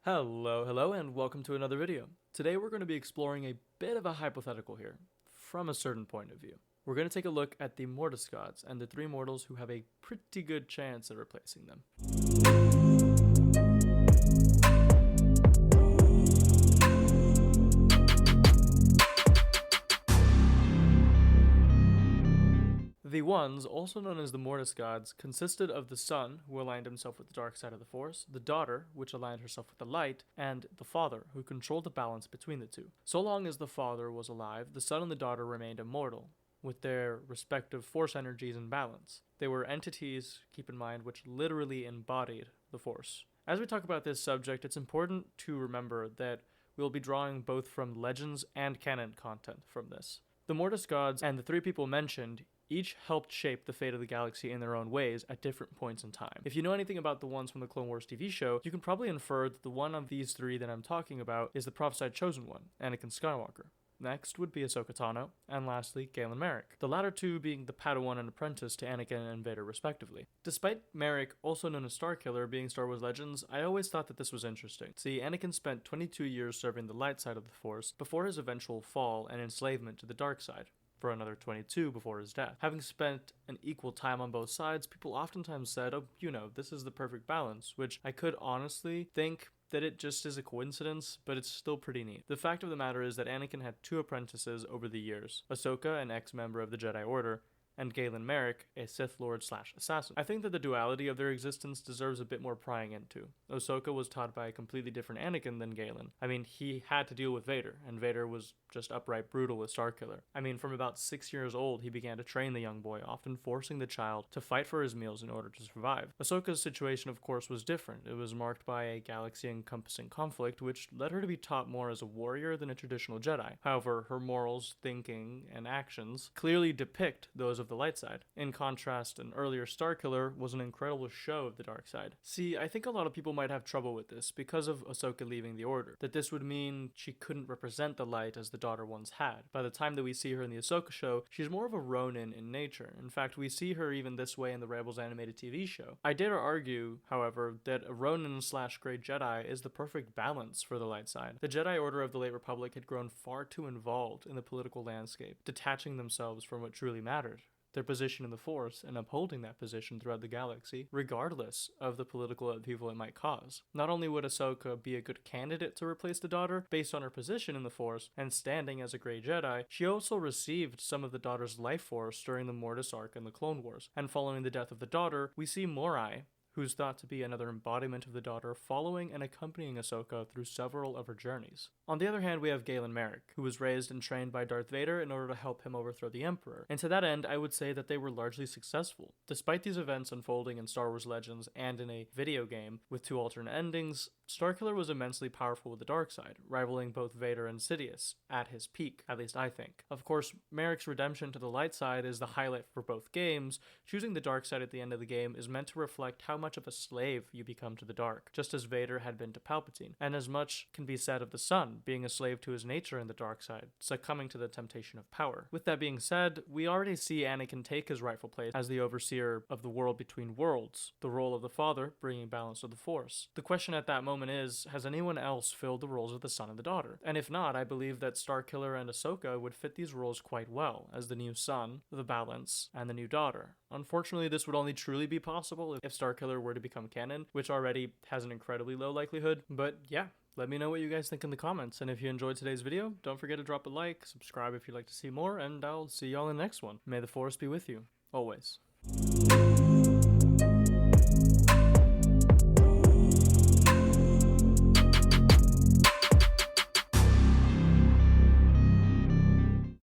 Hello, and welcome to another video. Today we're going to be exploring a bit of a hypothetical here, from a certain point of view. We're going to take a look at the Mortis Gods and the three mortals who have a pretty good chance at replacing them. The Ones, also known as the Mortis Gods, consisted of the Son, who aligned himself with the dark side of the Force, the Daughter, which aligned herself with the light, and the Father, who controlled the balance between the two. So long as the Father was alive, the Son and the Daughter remained immortal, with their respective Force energies in balance. They were entities, keep in mind, which literally embodied the Force. As we talk about this subject, it's important to remember that we'll be drawing both from Legends and Canon content from this. The Mortis Gods and the three people mentioned each helped shape the fate of the galaxy in their own ways at different points in time. If you know anything about the ones from the Clone Wars TV show, you can probably infer that the one of these three that I'm talking about is the prophesied chosen one, Anakin Skywalker. Next would be Ahsoka Tano, and lastly, Galen Marek, the latter two being the Padawan and Apprentice to Anakin and Vader respectively. Despite Marek, also known as Starkiller, being Star Wars Legends, I always thought that this was interesting. See, Anakin spent 22 years serving the light side of the Force before his eventual fall and enslavement to the dark side, for another 22 before his death. Having spent an equal time on both sides, people oftentimes said, oh, this is the perfect balance, which I could honestly think that it just is a coincidence, but it's still pretty neat. The fact of the matter is that Anakin had two apprentices over the years, Ahsoka, an ex-member of the Jedi Order, and Galen Marek, a Sith Lord / assassin. I think that the duality of their existence deserves a bit more prying into. Ahsoka was taught by a completely different Anakin than Galen. He had to deal with Vader, and Vader was just upright brutal with Starkiller. From about 6 years old, he began to train the young boy, often forcing the child to fight for his meals in order to survive. Ahsoka's situation, of course, was different. It was marked by a galaxy-encompassing conflict, which led her to be taught more as a warrior than a traditional Jedi. However, her morals, thinking, and actions clearly depict those of the light side. In contrast, an earlier Starkiller was an incredible show of the dark side. See, I think a lot of people might have trouble with this because of Ahsoka leaving the Order, that this would mean she couldn't represent the light as the daughter once had. By the time that we see her in the Ahsoka show, she's more of a Ronin in nature. In fact, we see her even this way in the Rebels animated TV show. I dare argue, however, that a Ronin / Grey Jedi is the perfect balance for the light side. The Jedi Order of the late Republic had grown far too involved in the political landscape, detaching themselves from what truly mattered: their position in the Force, and upholding that position throughout the galaxy, regardless of the political upheaval it might cause. Not only would Ahsoka be a good candidate to replace the daughter, based on her position in the Force and standing as a Grey Jedi, she also received some of the daughter's life force during the Mortis arc in the Clone Wars. And following the death of the daughter, we see Morai, who's thought to be another embodiment of the daughter, following and accompanying Ahsoka through several of her journeys. On the other hand, we have Galen Marek, who was raised and trained by Darth Vader in order to help him overthrow the Emperor. And to that end, I would say that they were largely successful. Despite these events unfolding in Star Wars Legends and in a video game with two alternate endings, Starkiller was immensely powerful with the dark side, rivaling both Vader and Sidious at his peak, at least I think. Of course, Marek's redemption to the light side is the highlight for both games. Choosing the dark side at the end of the game is meant to reflect how much of a slave you become to the dark, just as Vader had been to Palpatine. And as much can be said of the Son, being a slave to his nature in the dark side, succumbing to the temptation of power. With that being said, we already see Anakin take his rightful place as the overseer of the world between worlds, the role of the Father, bringing balance to the Force. The question at that moment is, has anyone else filled the roles of the Son and the Daughter? And if not, I believe that Starkiller and Ahsoka would fit these roles quite well, as the new Son, the balance, and the new Daughter. Unfortunately, this would only truly be possible if Starkiller were to become canon, which already has an incredibly low likelihood. But yeah, let me know what you guys think in the comments, and if you enjoyed today's video, don't forget to drop a like, subscribe if you'd like to see more, and I'll see y'all in the next one. May the Force be with you, always.